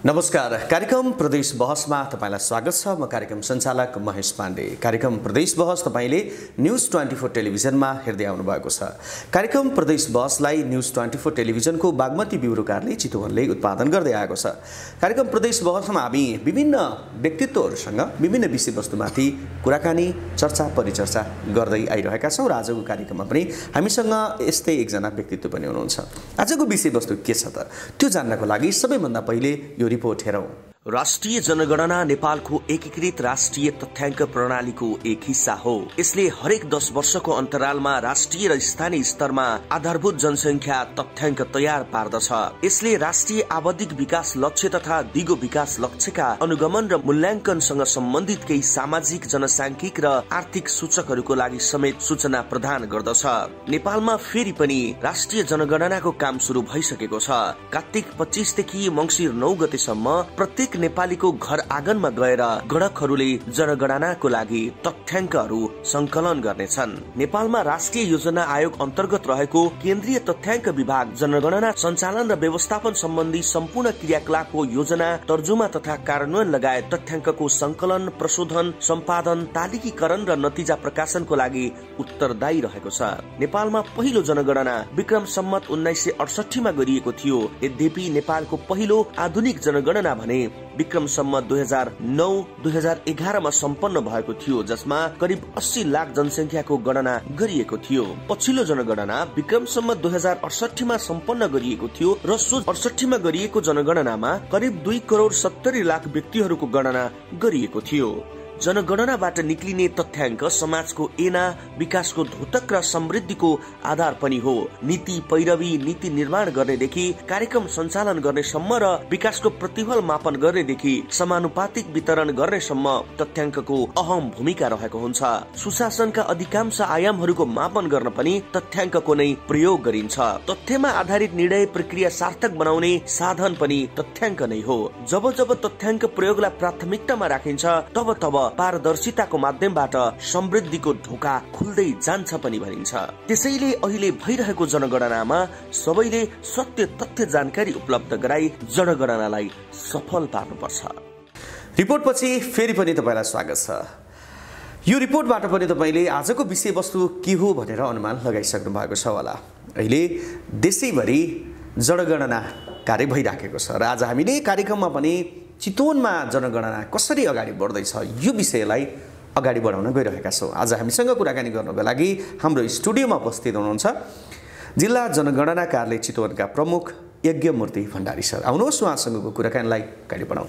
नमस्कार। कार्यक्रम प्रदेश बहसमा तपाईलाई स्वागत छ। म कार्यक्रम सञ्चालक महेश पाण्डे। कार्यक्रम प्रदेश बहस तपाईले न्यूज 24 टेलिभिजनमा हेर्दै आउनु भएको छ। कार्यक्रम प्रदेश बहसलाई न्यूज 24 टेलिभिजनको बागमती ब्युरो कार्यालय चितवनले उत्पादन गर्दै आएको छ। कार्यक्रम प्रदेश बहसमा हामी विभिन्न व्यक्तित्वहरूसँग विभिन्न विषयवस्तुमाथि कुराकानी, चर्चा, परिचर्चा गर्दै आइरहेका छौँ र आजको कार्यक्रममा पनि हामीसँग यस्तै एकजना व्यक्तित्व पनि हुनुहुन्छ। आजको विषयवस्तु के छ त त्यो जान्नको लागि सबैभन्दा पहिले यो रिपोर्ट हेरौं। राष्ट्रिय जनगणना नेपालको एकीकृत राष्ट्रिय तथ्याङ्क प्रणालीको एक हिस्सा हो। यसले हरेक 10 वर्षको अन्तरालमा राष्ट्रिय र स्थानीय स्तरमा आधारभूत जनसङ्ख्या तथ्याङ्क तयार पार्दछ। यसले राष्ट्रिय आवधिक विकास लक्ष्य तथा दिगो विकास लक्ष्यका अनुगमन र मूल्याङ्कनसँग सम्बन्धित केही सामाजिक, जनसाङ्ख्यिक र आर्थिक सूचकहरूको लागि समेत सूचना प्रदान गर्दछ। नेपालमा फेरि पनि राष्ट्रिय जनगणनाको काम सुरु भइसकेको छ। कार्तिक 25 देखि मंसिर 9 गतेसम्म प्रत्येक नेपालीको घर आँगनमा गएर गणकहरूले जनगणनाको लागि तथ्याङ्कहरू संकलन गर्नेछन्। नेपालमा राष्ट्रिय योजना आयोग अन्तर्गत रहेको केन्द्रीय तथ्याङ्क विभाग जनगणना सञ्चालन र व्यवस्थापन सम्बन्धी सम्पूर्ण क्रियाकलापको योजना, तर्जुमा तथा कार्यान्वयन लगायत तथ्याङ्कको संकलन, प्रशोधन, सम्पादन, तालिकीकरण र नतिजा प्रकाशनको लागि उत्तरदायी रहेको छ। नेपालमा पहिलो जनगणना विक्रम सम्मत 1968 मा गरिएको थियो। यद्यपि नेपालको पहिलो आधुनिक जनगणना भने विक्रम सम्मत 2009-2011 मा सम्पन्न भएको थियो, जसमा करिब 80 लाख जनसङ्ख्याको गणना गरिएको थियो। पछिल्लो जनगणना विक्रम सम्मत 2068 मा सम्पन्न गरिएको थियो र सो 68 मा गरिएको जनगणनामा करिब 2 करोड 70 लाख व्यक्तिहरूको गणना गरिएको थियो। जनगणनाबाट निक्लिने तथ्याङ्क समाजको एना, विकासको धोतक र समृद्धिको आधार पनि हो। नीति पैरवी, नीति निर्माण गर्नेदेखि कार्यक्रम सञ्चालन गर्नेसम्म र विकासको प्रतिफल मापन गर्नेदेखि समानुपातिक वितरण गर्नेसम्म तथ्याङ्कको अहम भूमिका रहेको हुन्छ। सुशासनका अधिकांश आयामहरूको मापन गर्न पनि तथ्याङ्कको नै प्रयोग गरिन्छ। तथ्यमा आधारित निर्णय प्रक्रिया सार्थक बनाउने साधन पनि तथ्याङ्क नै हो। जब जब तथ्याङ्क प्रयोगलाई प्राथमिकतामा राखिन्छ तब पारदर्शिताको माध्यमबाट समृद्धिको ढोका खुल्दै जान्छ पनि भनिन्छ। त्यसैले अहिले भइरहेको जनगणनामा सबैले सत्य तथ्य जानकारी उपलब्ध गराई जनगणनालाई सफल पार्नुपर्छ। रिपोर्टपछि फेरि पनि तपाईलाई स्वागत छ। यो रिपोर्टबाट पनि तपाईले आजको विषयवस्तु के हो भनेर अनुमान लगाइसक्नु भएको छ होला। अहिले देशैभरि जनगणना कार्य भइराखेको छ र आज हामीले कार्यक्रममा पनि चितवनमा जनगणना कसरी अगाडि बढ्दैछ यो विषयलाई अगाडि बढाउन गइरहेका छौँ। आज हामीसँग कुराकानी गर्नको लागि हाम्रो स्टुडियोमा उपस्थित हुनुहुन्छ जिल्ला जनगणना कार्यालय चितवनका प्रमुख यज्ञमूर्ति भण्डारी सर। आउनुहोस् उहाँसँगको कुराकानीलाई अगाडि बढाउँ।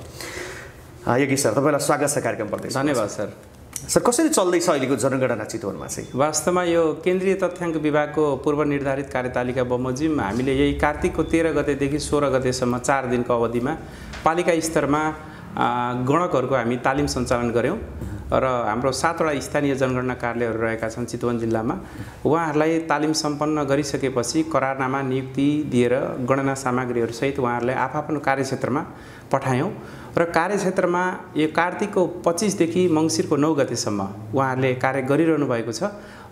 यज्ञ सर, तपाईँलाई स्वागत छ कार्यक्रम प्रदेश। धन्यवाद सर। सर, कसरी चल्दैछ अहिलेको जनगणना चितवनमा चाहिँ? वास्तवमा यो केन्द्रीय तथ्याङ्क विभागको पूर्व निर्धारित कार्यतालिका बमोजिम हामीले यही कार्तिकको 13 गतेदेखि 16 गतेसम्म 4 दिनको अवधिमा पालिका स्तरमा गणकहरूको हामी तालिम सञ्चालन गऱ्यौँ र हाम्रो 7वटा स्थानीय जनगणना कार्यालयहरू रहेका छन् चितवन जिल्लामा। उहाँहरूलाई तालिम सम्पन्न गरिसकेपछि करारनामा नियुक्ति दिएर गणना सामग्रीहरूसहित उहाँहरूलाई आफ्नो कार्यक्षेत्रमा पठायौँ र कार्यक्षेत्रमा यो कार्तिकको 25 देखि मङ्सिरको 9 गतेसम्म उहाँहरूले कार्य गरिरहनु भएको छ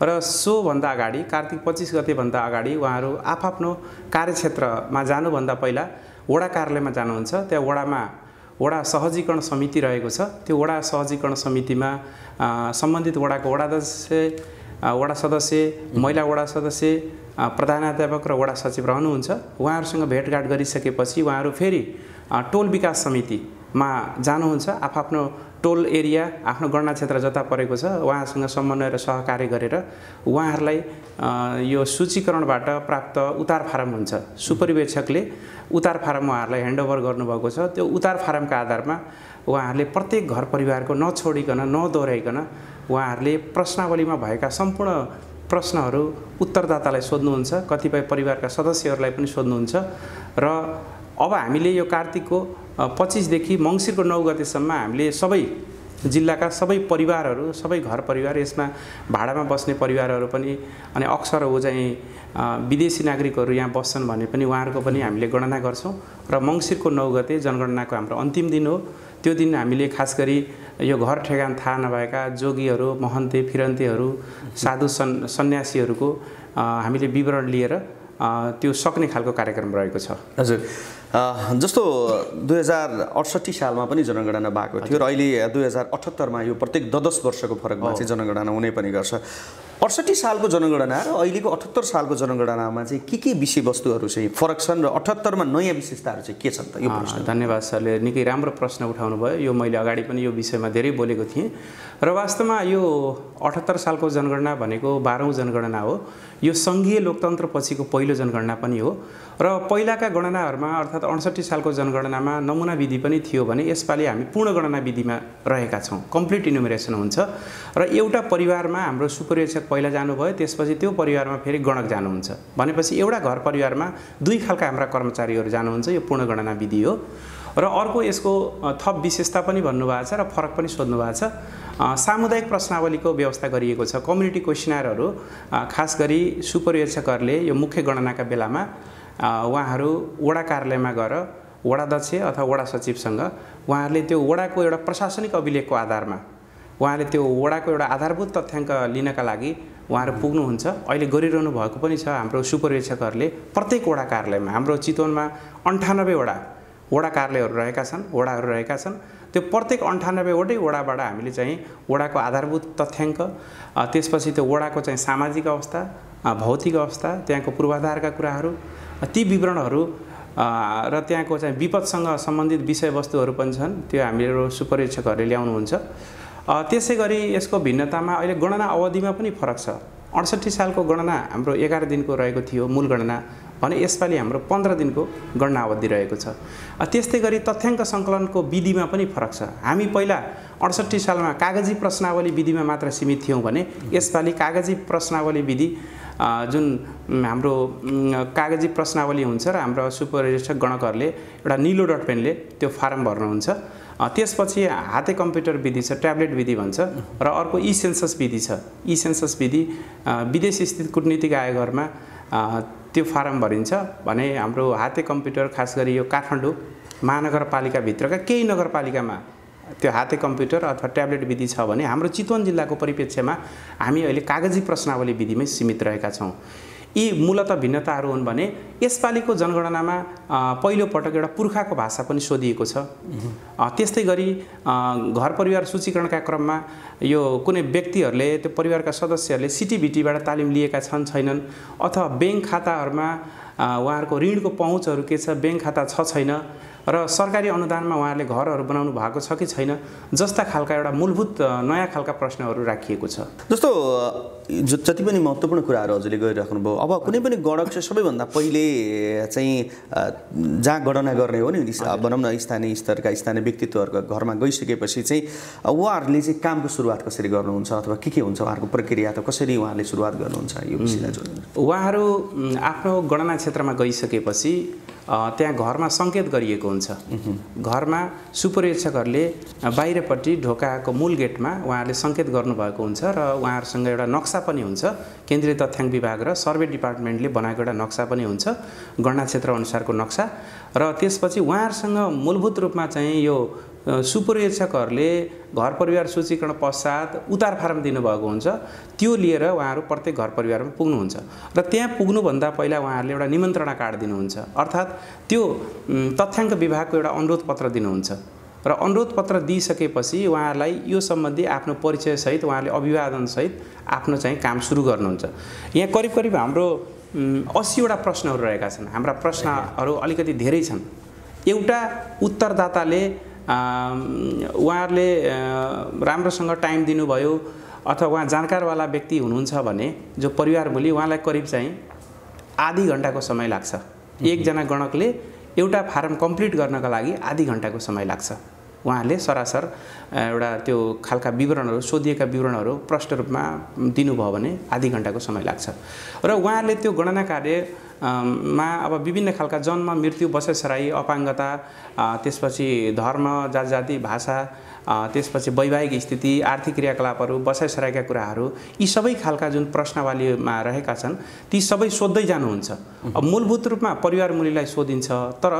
र सोभन्दा अगाडि कार्तिक 25 गतेभन्दा अगाडि उहाँहरू आफ्नो कार्यक्षेत्रमा जानुभन्दा पहिला वडा कार्यालयमा जानुहुन्छ। त्यहाँ वडा सहजीकरण समिति रहेको छ। त्यो वडा सहजीकरण समितिमा सम्बन्धित वडाको वडा सदस्य, महिला वडा सदस्य, प्रधानाध्यापक र वडा सचिव रहनुहुन्छ। उहाँहरूसँग भेटघाट गरिसकेपछि उहाँहरू फेरि टोल विकास समितिमा जानुहुन्छ। आफ्नो टोल एरिया, आफ्नो गणना क्षेत्र जता परेको छ उहाँसँग समन्वय र सहकार्य गरेर उहाँहरूलाई यो सूचीकरणबाट प्राप्त उतार फारम हुन्छ। सुपरिवेक्षकले उतार फारम उहाँहरूलाई ह्यान्डओभर गर्नुभएको छ। त्यो उतार फारमका आधारमा उहाँहरूले प्रत्येक घर परिवारको नछोडिकन, नदोहोऱ्याइकन उहाँहरूले प्रश्नावलीमा भएका सम्पूर्ण प्रश्नहरू उत्तरदातालाई सोध्नुहुन्छ, कतिपय परिवारका सदस्यहरूलाई पनि सोध्नुहुन्छ र अब हामीले यो कार्तिकको 25 देखि मङ्सिरको 9 गतेसम्म हामीले सबै जिल्लाका सबै परिवारहरू, सबै घर परिवार, यसमा भाडामा बस्ने परिवारहरू पनि अनि अक्सर ऊ चाहिँ विदेशी नागरिकहरू यहाँ बस्छन् भने पनि उहाँहरूको पनि हामीले गणना गर्छौँ र मङ्सिरको 9 गते जनगणनाको हाम्रो अन्तिम दिन हो। त्यो दिन हामीले खास गरी यो घर ठेगान थाहा नभएका जोगीहरू, महन्ते, फिरन्तेहरू, साधु सन्यासीहरूको हामीले विवरण लिएर त्यो सक्ने खालको कार्यक्रम रहेको छ। हजुर, जस्तो 2068 सालमा पनि जनगणना भएको थियो र अहिले 2078 मा यो प्रत्येक 10 वर्षको फरकमा चाहिँ जनगणना हुने पनि गर्छ। 68 सालको जनगणना र अहिलेको 78 सालको जनगणनामा चाहिँ के विषयवस्तुहरू चाहिँ फरक छन् र 78 मा नयाँ विशेषताहरू चाहिँ के छन् त? यो प्रश्न। धन्यवाद सरले, निकै राम्रो प्रश्न उठाउनु भयो। यो मैले अगाडि पनि यो विषयमा धेरै बोलेको थिएँ र वास्तवमा यो 78 सालको जनगणना भनेको 12औं जनगणना हो। यो सङ्घीय लोकतन्त्र पछिको पहिलो जनगणना पनि हो र पहिलाका गणनाहरूमा अर्थात् 68 सालको जनगणनामा नमुना विधि पनि थियो भने यसपालि हामी पूर्ण गणना विधिमा रहेका छौँ। कम्प्लिट इन्युमरेसन हुन्छ र एउटा परिवारमा हाम्रो सुपरिवेक्षक पहिला जानुभयो, त्यसपछि त्यो परिवारमा फेरि गणक जानुहुन्छ भनेपछि एउटा घर परिवारमा 2 खालका हाम्रा कर्मचारीहरू जानुहुन्छ। यो पूर्ण गणना विधि हो र अर्को यसको थप विशेषता पनि भन्नुभएको छ र फरक पनि सोध्नु भएको छ। सामुदायिक प्रश्नावलीको व्यवस्था गरिएको छ। कम्युनिटी क्वेसनरहरू खास गरी सुपरिवेक्षकहरूले यो मुख्य गणनाका बेलामा उहाँहरू वडा कार्यालयमा गएर वडाध्यक्ष अथवा वडा सचिवसँग उहाँहरूले त्यो वडाको एउटा प्रशासनिक अभिलेखको आधारमा उहाँले त्यो वडाको एउटा आधारभूत तथ्याङ्क लिनका लागि उहाँहरू पुग्नुहुन्छ। अहिले गरिरहनु भएको पनि छ। हाम्रो सुपरिवेक्षकहरूले प्रत्येक वडा कार्यालयमा, हाम्रो चितवनमा 98 वडा कार्यालयहरू रहेका छन्, वडाहरू रहेका छन्। त्यो प्रत्येक 98 वटै वडाबाट हामीले चाहिँ वडाको आधारभूत तथ्याङ्क, त्यसपछि त्यो वडाको चाहिँ सामाजिक अवस्था, भौतिक अवस्था, त्यहाँको पूर्वाधारका कुराहरू, ती विवरणहरू र त्यहाँको चाहिँ विपदसँग सम्बन्धित विषयवस्तुहरू पनि छन्, त्यो हाम्रो सुपरिवेक्षकहरूले ल्याउनुहुन्छ। त्यसै गरी यसको भिन्नतामा अहिले गणना अवधिमा पनि फरक छ। 68 सालको गणना हाम्रो 11 दिनको रहेको थियो मूल गणना भने यसपालि हाम्रो 15 दिनको गणना अवधि रहेको छ। त्यस्तै गरी तथ्याङ्क सङ्कलनको विधिमा पनि फरक छ। हामी पहिला 68 सालमा कागजी प्रश्नावली विधिमा मात्र सीमित थियौँ भने यसपालि कागजी प्रश्नावली विधि जुन हाम्रो कागजी प्रश्नावली हुन्छ र हाम्रो सुपरिवेक्षक गणकहरूले एउटा निलो डट पेनले त्यो फारम भर्नुहुन्छ। त्यसपछि हाते कम्प्युटर विधि छ, ट्याब्लेट विधि भन्छ र अर्को ई सेन्सस विधि छ। ई सेन्सस विधि विदेश स्थित कूटनीतिक आयोगहरूमा त्यो फारम भरिन्छ भने हाम्रो हाते कम्प्युटर खास गरी यो काठमाडौँ महानगरपालिकाभित्रका केही नगरपालिकामा त्यो हाते कम्प्युटर अथवा ट्याब्लेट विधि छ भने हाम्रो चितवन जिल्लाको परिप्रेक्ष्यमा हामी अहिले कागजी प्रश्नावली विधिमै सीमित रहेका छौँ। यी मूलतः भिन्नताहरू हुन् भने यसपालिको जनगणनामा पहिलो पटक एउटा पुर्खाको भाषा पनि सोधिएको छ। त्यस्तै गरी घर परिवार सूचीकरणका क्रममा यो कुनै व्यक्तिहरूले, त्यो परिवारका सदस्यहरूले सिटिभिटीबाट तालिम लिएका छन् छैनन् अथवा ब्याङ्क खाताहरूमा उहाँहरूको ऋणको पहुँचहरू के छ, ब्याङ्क खाता छ छैन र सरकारी अनुदानमा उहाँहरूले घरहरू बनाउनु भएको छ कि छैन जस्ता खालका एउटा मूलभूत नयाँ खालका प्रश्नहरू राखिएको छ। जस्तो जति पनि महत्त्वपूर्ण कुराहरू हजुरले गरिराख्नु भयो, अब कुनै पनि गणक चाहिँ सबैभन्दा पहिले चाहिँ जहाँ गणना गर्ने हो नि, भनौँ न स्थानीय स्तरका स्थानीय व्यक्तित्वहरूको घरमा गइसकेपछि चाहिँ उहाँहरूले चाहिँ कामको सुरुवात कसरी गर्नुहुन्छ अथवा के हुन्छ उहाँहरूको प्रक्रिया, त कसरी उहाँहरूले सुरुवात गर्नुहुन्छ यो विषयलाई जोड्नु। उहाँहरू आफ्नो गणना क्षेत्रमा गइसकेपछि त्यहाँ घरमा सङ्केत गरिएको हुन्छ। घरमा सुपरिवेक्षकहरूले बाहिरपट्टि ढोकाको मूल गेटमा उहाँहरूले सङ्केत गर्नुभएको हुन्छ र उहाँहरूसँग एउटा नक्सा पनि हुन्छ। केन्द्रीय तथ्याङ्क विभाग र सर्वे डिपार्टमेन्टले बनाएको एउटा नक्सा पनि हुन्छ, गणना क्षेत्र अनुसारको नक्सा। र त्यसपछि उहाँहरूसँग मूलभूत रूपमा चाहिँ यो सुपरिवेक्षकहरूले घर परिवार सूचीकरण पश्चात उतार फारम दिनुभएको हुन्छ, त्यो लिएर उहाँहरू प्रत्येक घर परिवारमा पुग्नुहुन्छ र त्यहाँ पुग्नुभन्दा पहिला उहाँहरूले एउटा निमन्त्रणा कार्ड दिनुहुन्छ, अर्थात् त्यो तथ्याङ्क विभागको एउटा अनुरोध पत्र दिनुहुन्छ र अनुरोध पत्र दिइसकेपछि उहाँहरूलाई यो सम्बन्धी आफ्नो परिचयसहित उहाँहरूले अभिवादनसहित आफ्नो चाहिँ काम सुरु गर्नुहुन्छ। यहाँ करिब करिब हाम्रो 80वटा प्रश्नहरू रहेका छन्। हाम्रा प्रश्नहरू अलिकति धेरै छन्। एउटा उत्तरदाताले उहाँहरूले राम्रोसँग टाइम दिनुभयो अथवा उहाँ जानकारवाला व्यक्ति हुनुहुन्छ भने जो परिवार बोली उहाँलाई करिब चाहिँ आधी घन्टाको समय लाग्छ। एकजना गणकले एउटा फारम कम्प्लिट गर्नका लागि आधी घन्टाको समय लाग्छ। उहाँहरूले सरासर एउटा त्यो खालका विवरणहरू, सोधिएका विवरणहरू प्रष्ट रूपमा दिनुभयो भने आधी घन्टाको समय लाग्छ र उहाँहरूले त्यो गणना कार्यमा अब विभिन्न खालका जन्म, मृत्यु, बसाइसराई, अपाङ्गता, त्यसपछि धर्म, जात जाति, भाषा त्यसपछि वैवाहिक स्थिति, आर्थिक क्रियाकलापहरू, बसाइसराइका कुराहरू, यी सबै खालका जुन प्रश्नावलीमा रहेका छन् ती सबै सोध्दै जानुहुन्छ। अब मूलभूत रूपमा परिवार मूल्यलाई सोधिन्छ, तर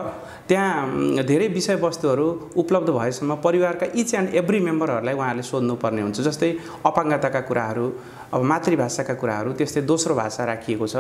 त्यहाँ धेरै विषयवस्तुहरू उपलब्ध भएसम्म परिवारका इच एन्ड एभ्री मेम्बरहरूलाई उहाँहरूले सोध्नुपर्ने हुन्छ। जस्तै अपाङ्गताका कुराहरू, अब मातृभाषाका कुराहरू, त्यस्तै दोस्रो भाषा राखिएको छ,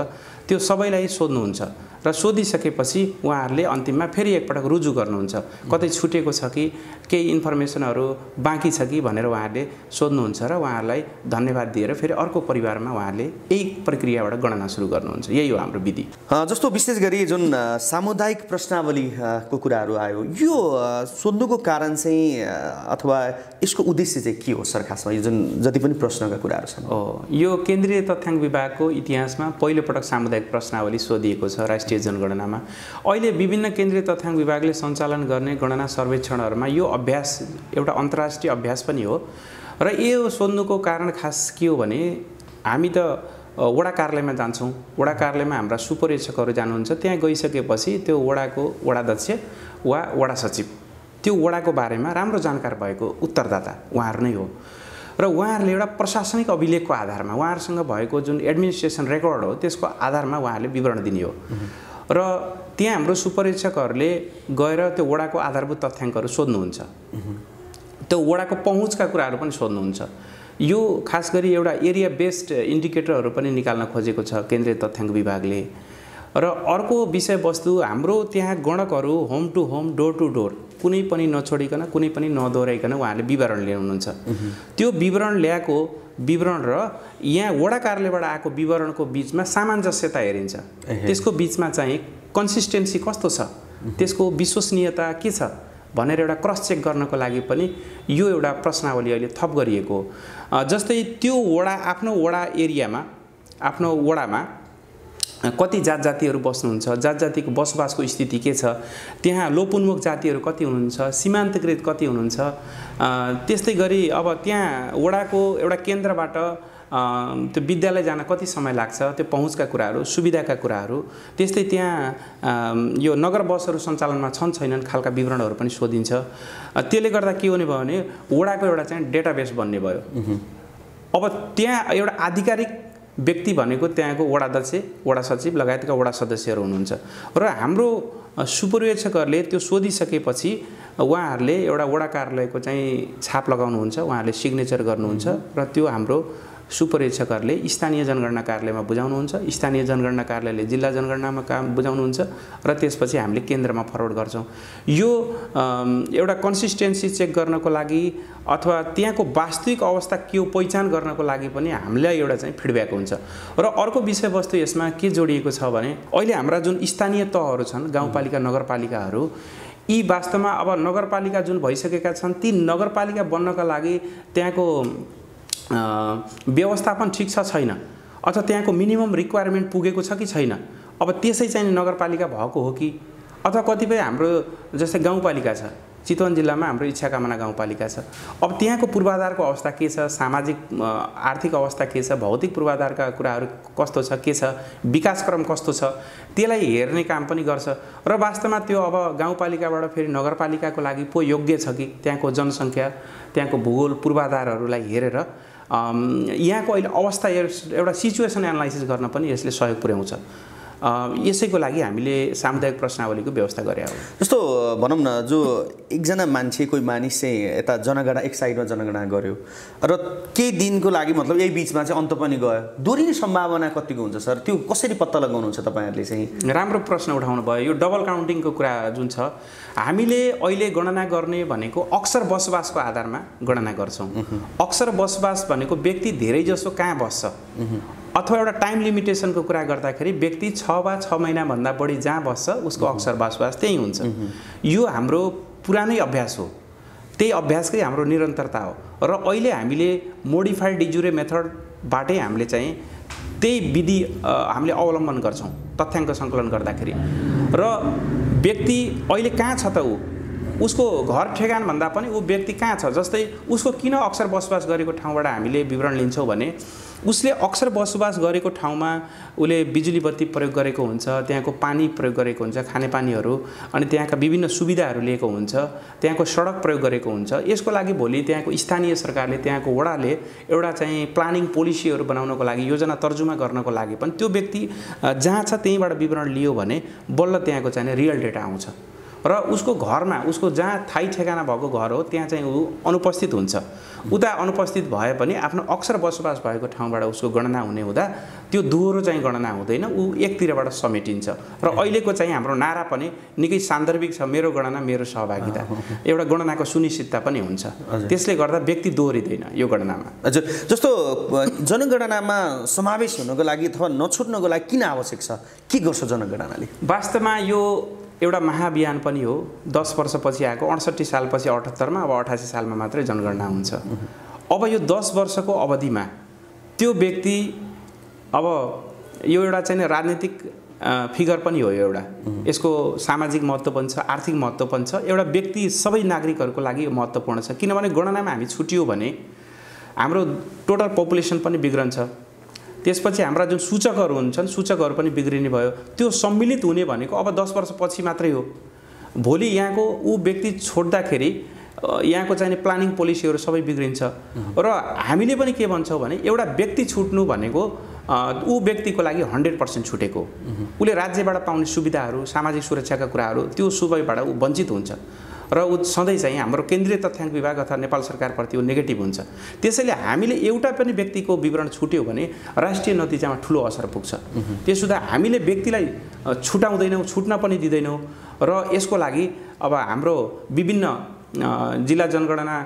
त्यो सबैलाई सोध्नुहुन्छ र सोधिसकेपछि उहाँहरूले अन्तिममा फेरि एकपटक रुजु गर्नुहुन्छ। कतै छुटेको छ कि केही इन्फर्मेसनहरू बाँकी छ कि भनेर उहाँहरूले सोध्नुहुन्छ र उहाँहरूलाई धन्यवाद दिएर फेरि अर्को परिवारमा उहाँहरूले यही प्रक्रियाबाट गणना सुरु गर्नुहुन्छ। यही हो हाम्रो विधि। जस्तो विशेष गरी जुन सामुदायिक प्रश्नावलीको कुराहरू आयो, यो सोध्नुको कारण चाहिँ अथवा यसको उद्देश्य चाहिँ के हो सर खासमा, यो जुन जति पनि प्रश्नका कुराहरू छन्? यो केन्द्रीय तथ्याङ्क विभागको इतिहासमा पहिलोपटक सामुदायिक प्रश्नावली सोधिएको छ राष्ट्रिय जनगणनामा। अहिले विभिन्न केन्द्रीय तथ्याङ्क विभागले सञ्चालन गर्ने गणना सर्वेक्षणहरूमा यो अभ्यास एउटा अन्तर्राष्ट्रिय अभ्यास पनि हो र यो सोध्नुको कारण खास के हो भने हामी त वडा कार्यालयमा जान्छौँ, वडा कार्यालयमा हाम्रा सुपरीक्षकहरू जानुहुन्छ, त्यहाँ गइसकेपछि त्यो वडाको वडाध्यक्ष वा वडा सचिव त्यो वडाको बारेमा राम्रो जानकार भएको उत्तरदाता उहाँहरू नै हो र उहाँहरूले एउटा प्रशासनिक अभिलेखको आधारमा उहाँहरूसँग भएको जुन एडमिनिस्ट्रेसन रेकर्ड हो त्यसको आधारमा उहाँहरूले विवरण दिने हो र त्यहाँ हाम्रो सुपरीक्षकहरूले गएर त्यो वडाको आधारभूत तथ्याङ्कहरू सोध्नुहुन्छ, त्यो वडाको पहुँचका कुराहरू पनि सोध्नुहुन्छ। यो खास गरी एउटा एरिया बेस्ड इन्डिकेटरहरू पनि निकाल्न खोजेको छ केन्द्रीय तथ्याङ्क विभागले। र अर्को विषयवस्तु हाम्रो त्यहाँ गणकहरू home to home, door to door कुनै पनि नछोडिकन, कुनै पनि नदोहोऱ्याइकन उहाँहरूले विवरण ल्याउनुहुन्छ। त्यो विवरण ल्याएको विवरण र यहाँ वडा कार्यालयबाट आएको विवरणको बिचमा सामञ्जस्यता हेरिन्छ। त्यसको बिचमा चाहिँ कन्सिस्टेन्सी कस्तो छ, त्यसको विश्वसनीयता के छ भनेर एउटा क्रस चेक गर्नको लागि पनि यो एउटा प्रश्नावली अहिले थप गरिएको हो। जस्तै त्यो वडा आफ्नो वडा एरियामा, आफ्नो वडामा कति जात जातिहरू बस्नुहुन्छ, जात जातिको बसोबासको स्थिति के छ, त्यहाँ लोपोन्मुख जातिहरू कति हुनुहुन्छ, सीमान्तकृत कति हुनुहुन्छ, त्यस्तै गरी अब त्यहाँ वडाको एउटा केन्द्रबाट त्यो विद्यालय जान कति समय लाग्छ, त्यो पहुँचका कुराहरू, सुविधाका कुराहरू, त्यस्तै त्यहाँ यो नगर बसहरू सञ्चालनमा छन् छैनन् खालका विवरणहरू पनि सोधिन्छ। त्यसले गर्दा के हुने भयो भने वडाको एउटा चाहिँ डेटाबेस बन्ने भयो। अब त्यहाँ एउटा आधिकारिक व्यक्ति भनेको त्यहाँको वडाध्यक्ष, वडा सचिव लगायतका वडा सदस्यहरू हुनुहुन्छ र हाम्रो सुपरीक्षकहरूले त्यो सोधिसकेपछि उहाँहरूले एउटा वडा कार्यालयको चाहिँ छाप लगाउनुहुन्छ, उहाँहरूले सिग्नेचर गर्नुहुन्छ र त्यो हाम्रो सुपरीक्षकहरूले स्थानीय जनगणना कार्यालयमा बुझाउनुहुन्छ, स्थानीय जनगणना कार्यालयले जिल्ला जनगणनामा काम बुझाउनुहुन्छ र त्यसपछि हामीले केन्द्रमा फरवर्ड गर्छौँ। यो एउटा कन्सिस्टेन्सी चेक गर्नको लागि अथवा त्यहाँको वास्तविक अवस्था के हो पहिचान गर्नको लागि पनि हामीलाई एउटा चाहिँ फिडब्याक हुन्छ। र अर्को विषयवस्तु यसमा के जोडिएको छ भने अहिले हाम्रा जुन स्थानीय तहहरू छन्, गाउँपालिका, नगरपालिकाहरू, यी वास्तवमा अब नगरपालिका जुन भइसकेका छन् ती नगरपालिका बन्नका लागि त्यहाँको व्यवस्थापन ठिक छ छैन, अथवा त्यहाँको मिनिमम रिक्वायरमेन्ट पुगेको छ कि छैन, अब त्यसै चाहिँ नगरपालिका भएको हो कि, अथवा कतिपय हाम्रो जस्तै गाउँपालिका छ, चितवन जिल्लामा हाम्रो इच्छाकामना गाउँपालिका छ, अब त्यहाँको पूर्वाधारको अवस्था के छ, सामाजिक आर्थिक अवस्था के छ, भौतिक पूर्वाधारका कुराहरू कस्तो छ, के छ, विकासक्रम कस्तो छ, त्यसलाई हेर्ने काम पनि गर्छ र वास्तवमा त्यो अब गाउँपालिकाबाट फेरि नगरपालिकाको लागि पो योग्य छ कि, त्यहाँको जनसङ्ख्या, त्यहाँको भूगोल पूर्वाधारहरूलाई हेरेर यहाँको अहिले अवस्था एउटा सिचुएसन एनालाइसिस गर्न पनि यसले सहयोग पुर्याउँछ। यसैको लागि हामीले सामुदायिक प्रश्नावलीको व्यवस्था गरे हो। जस्तो भनौँ न, जो एकजना मान्छे, कोही मानिस चाहिँ यता जनगणना एक साइडमा जनगणना गर्यो र केही दिनको लागि मतलब यही बिचमा चाहिँ अन्त पनि गयो, दोहोरिने सम्भावना कतिको हुन्छ सर? त्यो कसरी पत्ता लगाउनुहुन्छ तपाईँहरूले चाहिँ? राम्रो प्रश्न उठाउनु भयो। यो डबल काउन्टिङको कुरा जुन छ, हामीले अहिले गणना गर्ने भनेको अक्सर बसोबासको आधारमा गणना गर्छौँ। अक्सर बसोबास भनेको व्यक्ति धेरै जसो कहाँ बस्छ, अथवा एउटा टाइम लिमिटेसनको कुरा गर्दाखेरि व्यक्ति 6 वा 6 महिनाभन्दा बढी जहाँ बस्छ उसको अक्सर बसोबास त्यही हुन्छ। यो हाम्रो पुरानै अभ्यास हो, त्यही अभ्यासकै हाम्रो निरन्तरता हो र अहिले हामीले मोडिफाइड डिजुरे मेथडबाटै हामीले चाहिँ त्यही विधि हामीले अवलम्बन गर्छौँ तथ्याङ्क सङ्कलन गर्दाखेरि। र व्यक्ति अहिले कहाँ छ त ऊ, उसको घर ठेगान भन्दा पनि ऊ व्यक्ति कहाँ छ, जस्तै उसको किन अक्सर बसोबास गरेको ठाउँबाट हामीले विवरण लिन्छौँ भने उसले अक्सर बसोबास गरेको ठाउँमा उसले बिजुली बत्ती प्रयोग गरेको हुन्छ, त्यहाँको पानी प्रयोग गरेको हुन्छ, खानेपानीहरू, अनि त्यहाँका विभिन्न सुविधाहरू लिएको हुन्छ, त्यहाँको सडक प्रयोग गरेको हुन्छ। यसको लागि भोलि त्यहाँको स्थानीय सरकारले, त्यहाँको वडाले एउटा चाहिँ प्लानिङ पोलिसीहरू बनाउनको लागि, योजना तर्जुमा गर्नको लागि पनि त्यो व्यक्ति जहाँ छ त्यहीँबाट विवरण लियो भने बल्ल त्यहाँको चाहिँ रियल डेटा आउँछ र उसको घरमा, उसको जहाँ थाई ठेगाना भएको घर हो त्यहाँ चाहिँ ऊ अनुपस्थित हुन्छ। उता अनुपस्थित भए पनि आफ्नो अक्सर बसोबास भएको ठाउँबाट उसको गणना हुने हुँदा त्यो दोहोरो चाहिँ गणना हुँदैन, ऊ एकतिरबाट समेटिन्छ। र अहिलेको चाहिँ हाम्रो नारा पनि निकै सान्दर्भिक छ, मेरो गणना मेरो सहभागिता, एउटा गणनाको सुनिश्चितता पनि हुन्छ। त्यसले गर्दा व्यक्ति दोहोरिँदैन यो गणनामा। हजुर, जस्तो जनगणनामा समावेश हुनको लागि अथवा नछुट्नको लागि किन आवश्यक छ, के गर्छ जनगणनाले? वास्तवमा यो एउटा महाअभियान पनि हो। 10 वर्षपछि आएको, 68 सालपछि 78 मा, अब 88 सालमा मात्रै जनगणना हुन्छ। अब यो 10 वर्षको अवधिमा त्यो व्यक्ति, अब यो एउटा चाहिँ राजनीतिक फिगर पनि हो, एउटा यसको सामाजिक महत्त्व पनि छ, आर्थिक महत्त्व पनि छ। एउटा व्यक्ति सबै नागरिकहरूको लागि यो महत्त्वपूर्ण छ, किनभने गणनामा हामी छुट्यौँ भने हाम्रो टोटल पपुलेसन पनि बिग्रन्छ। त्यसपछि हाम्रा जुन सूचकहरू हुन्छन्, सूचकहरू पनि बिग्रिने भयो। त्यो सम्मिलित हुने भनेको अब 10 वर्षपछि मात्रै हो। भोलि यहाँको ऊ व्यक्ति छोड्दाखेरि यहाँको चाहिँ प्लानिङ पोलिसीहरू सबै बिग्रिन्छ। र हामीले पनि के भन्छौँ भने एउटा व्यक्ति छुट्नु भनेको ऊ व्यक्तिको लागि 100% छुटेको, उसले राज्यबाट पाउने सुविधाहरू, सामाजिक सुरक्षाका कुराहरू, त्यो सुविधाबाट ऊ वञ्चित हुन्छ र ऊ सधैँ चाहिँ हाम्रो केन्द्रीय तथ्याङ्क विभाग अथवा नेपाल सरकारप्रति ऊ नेगेटिभ हुन्छ। त्यसैले हामीले एउटा पनि व्यक्तिको विवरण छुट्यो भने राष्ट्रिय नतिजामा ठुलो असर पुग्छ। त्यसो हुँदा हामीले व्यक्तिलाई छुटाउँदैनौँ, छुट्न पनि दिँदैनौँ। र यसको लागि अब हाम्रो विभिन्न जिल्ला जनगणना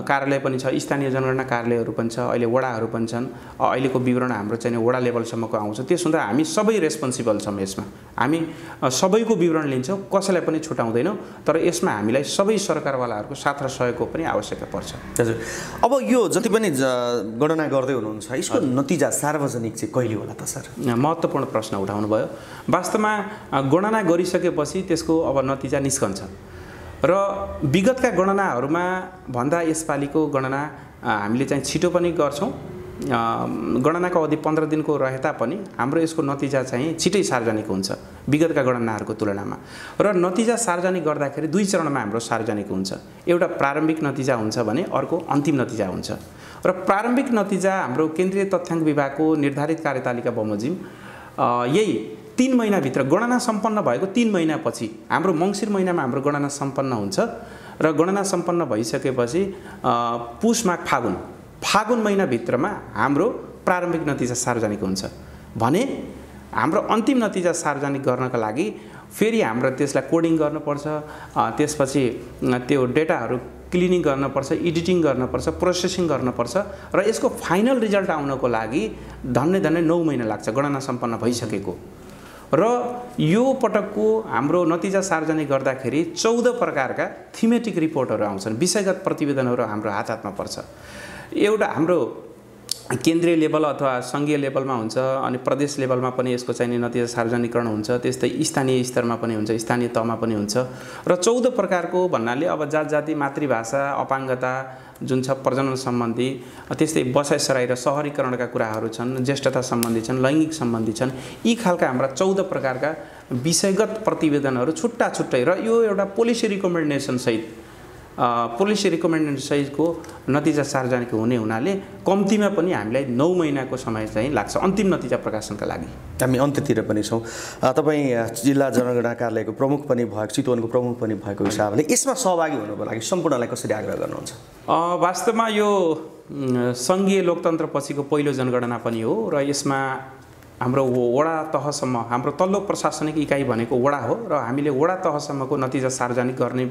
कार्यालय पनि छ, स्थानीय जनगणना कार्यालयहरू पनि छ, अहिले वडाहरू पनि छन्। अहिलेको विवरण हाम्रो चाहिँ वडा लेभलसम्मको आउँछ। त्यस हुँदा हामी सबै रेस्पोन्सिबल छौँ। यसमा हामी सबैको विवरण लिन्छौँ, कसैलाई पनि छुटाउँदैनौँ। तर यसमा हामीलाई सबै सरकारवालाहरूको साथ र सहयोगको पनि आवश्यकता पर्छ। हजुर, अब यो जति पनि गणना गर्दै हुनुहुन्छ, यसको नतिजा सार्वजनिक चाहिँ कहिले होला त सर? महत्त्वपूर्ण प्रश्न उठाउनु भयो। वास्तवमा गणना गरिसकेपछि त्यसको अब नतिजा निस्कन्छ र विगतका गणनाहरूमा भन्दा यसपालिको गणना हामीले चाहिँ छिटो पनि गर्छौँ। गणनाको अवधि 15 दिनको रहे तापनि हाम्रो यसको नतिजा चाहिँ छिटै सार्वजनिक हुन्छ विगतका गणनाहरूको तुलनामा। र नतिजा सार्वजनिक गर्दाखेरि 2 चरणमा हाम्रो सार्वजनिक हुन्छ। एउटा प्रारम्भिक नतिजा हुन्छ भने अर्को अन्तिम नतिजा हुन्छ। र प्रारम्भिक नतिजा हाम्रो केन्द्रीय तथ्याङ्क विभागको निर्धारित कार्यतालिका बमोजिम यही 3 महिनाभित्र गणना सम्पन्न भएको 3 महिनापछि, हाम्रो मङ्सिर महिनामा हाम्रो गणना सम्पन्न हुन्छ र गणना सम्पन्न भइसकेपछि पुष माघ फागुन महिनाभित्रमा हाम्रो प्रारम्भिक नतिजा सार्वजनिक हुन्छ भने हाम्रो अन्तिम नतिजा सार्वजनिक गर्नका लागि फेरि हाम्रो त्यसलाई कोडिङ गर्नुपर्छ, त्यसपछि त्यो डेटाहरू क्लिनिङ गर्नुपर्छ, एडिटिङ गर्नुपर्छ, प्रोसेसिङ गर्नुपर्छ र यसको फाइनल रिजल्ट आउनको लागि धन्य 9 महिना लाग्छ गणना सम्पन्न भइसकेको। र यो पटकको हाम्रो नतिजा सार्वजनिक गर्दाखेरि 14 प्रकारका थीमेटिक रिपोर्टहरू आउँछन्, विषयगत प्रतिवेदनहरू हाम्रो हातमा पर्छ। एउटा हाम्रो केन्द्रीय लेभल अथवा सङ्घीय लेभलमा हुन्छ, अनि प्रदेश लेभलमा पनि यसको चाहिँ नतिजा सार्वजनिकरण हुन्छ, त्यस्तै स्थानीय स्तरमा पनि हुन्छ, स्थानीय तहमा पनि हुन्छ। र 14 प्रकारको भन्नाले अब जात-जाति, मातृभाषा, अपाङ्गता जुन छ, प्रजनन सम्बन्धी, त्यस्तै बसाइसराई र सहरीकरणका कुराहरू छन्, ज्येष्ठता सम्बन्धी छन्, लैङ्गिक सम्बन्धी छन्। यी खालका हाम्रा 14 प्रकारका विषयगत प्रतिवेदनहरू छुट्टा छुट्टै र यो एउटा पोलिसी रिकमेन्डेसन सहितको नतिजा सार्वजनिक हुने हुनाले कम्तीमा पनि हामीलाई 9 महिनाको समय चाहिँ लाग्छ अन्तिम नतिजा प्रकाशनका लागि। हामी अन्त्यतिर पनि छौँ। तपाईँ जिल्ला जनगणना कार्यालयको प्रमुख पनि भएको, चितवनको प्रमुख पनि भएको हिसाबले यसमा सहभागी हुनुको लागि सम्पूर्णलाई कसरी आग्रह गर्नुहुन्छ? वास्तवमा यो सङ्घीय लोकतन्त्रपछिको पहिलो जनगणना पनि हो र यसमा हाम्रो वडा तहसम्म, हाम्रो तल्लो प्रशासनिक इकाइ भनेको वडा हो र हामीले वडा तहसम्मको नतिजा सार्वजनिक गर्ने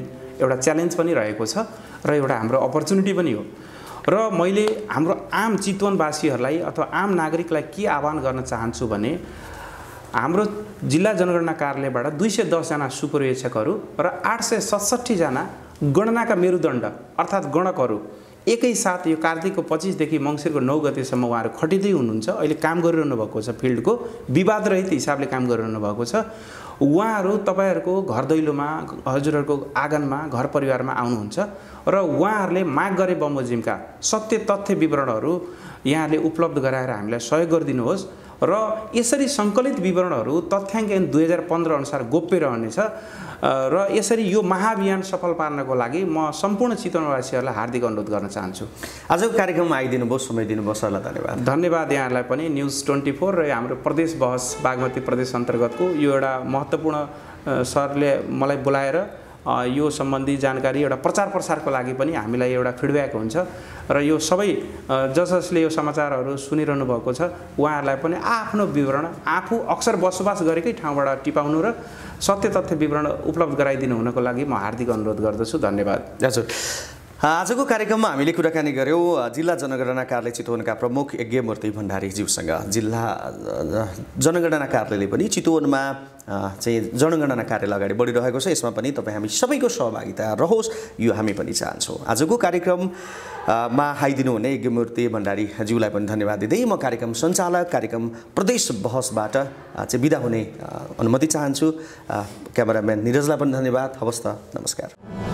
एउटा च्यालेन्ज पनि रहेको छ र एउटा हाम्रो अपर्च्युनिटी पनि हो। र मैले हाम्रो आम चितवनवासीहरूलाई अथवा आम नागरिकलाई के आह्वान गर्न चाहन्छु भने हाम्रो जिल्ला जनगणना कार्यालयबाट 210 जना सुपरिवेक्षकहरू र 867 जना गणनाका मेरुदण्ड अर्थात् गणकहरू एकैसाथ यो कार्तिकको 25 देखि मङ्सिरको 9 गतेसम्म उहाँहरू खटिँदै हुनुहुन्छ। अहिले काम गरिरहनु भएको छ, फिल्डको विवाद रहित हिसाबले काम गरिरहनु भएको छ। उहाँहरू तपाईँहरूको घर दैलोमा, हजुरहरूको आँगनमा, घर परिवारमा आउनुहुन्छ र उहाँहरूले माग गरे बमोजिमका सत्य तथ्य विवरणहरू यहाँले उपलब्ध गराएर हामीलाई सहयोग गरिदिनुहोस् र यसरी सङ्कलित विवरणहरू तथ्याङ्क ऐन 2015 अनुसार गोप्य रहनेछ र यसरी यो महाअभियान सफल पार्नको लागि म सम्पूर्ण चितवनवासीहरूलाई हार्दिक अनुरोध गर्न चाहन्छु। आजको कार्यक्रममा आइदिनु भयो, समय दिनुभयो, सरलाई धन्यवाद। धन्यवाद यहाँहरूलाई पनि। न्युज 24 र हाम्रो प्रदेश बहस बागमती प्रदेश अन्तर्गतको यो एउटा महत्त्वपूर्ण सरले मलाई बोलाएर यो सम्बन्धी जानकारी एउटा प्रचार प्रसारको लागि पनि हामीलाई एउटा फिडब्याक हुन्छ र यो सबै जसले यो समाचारहरू सुनिरहनु भएको छ उहाँहरूलाई पनि आफ्नो विवरण आफू अक्सर बसोबास गरेकै ठाउँबाट टिपाउनु र सत्य तथ्य विवरण उपलब्ध गराइदिनु हुनको लागि म हार्दिक अनुरोध गर्दछु। धन्यवाद। हजुर, आजको कार्यक्रममा हामीले कुराकानी गऱ्यौँ जिल्ला जनगणना कार्यालय चितवनका प्रमुख यज्ञमूर्ति भण्डारीज्यूसँग। जिल्ला जनगणना कार्यालयले पनि चितवनमा चाहिँ जनगणना कार्यालय अगाडि बढिरहेको छ। यसमा पनि तपाईँ हामी सबैको सहभागिता रहोस्, यो हामी पनि चाहन्छौँ। आजको कार्यक्रममा आइदिनु हुने यज्ञमूर्ति भण्डारीज्यूलाई पनि धन्यवाद दिँदै म कार्यक्रम सञ्चालक, कार्यक्रम प्रदेश बहसबाट चाहिँ बिदा हुने अनुमति चाहन्छु। क्यामेराम्यान निरजलाई पनि धन्यवाद। हवस् त, नमस्कार।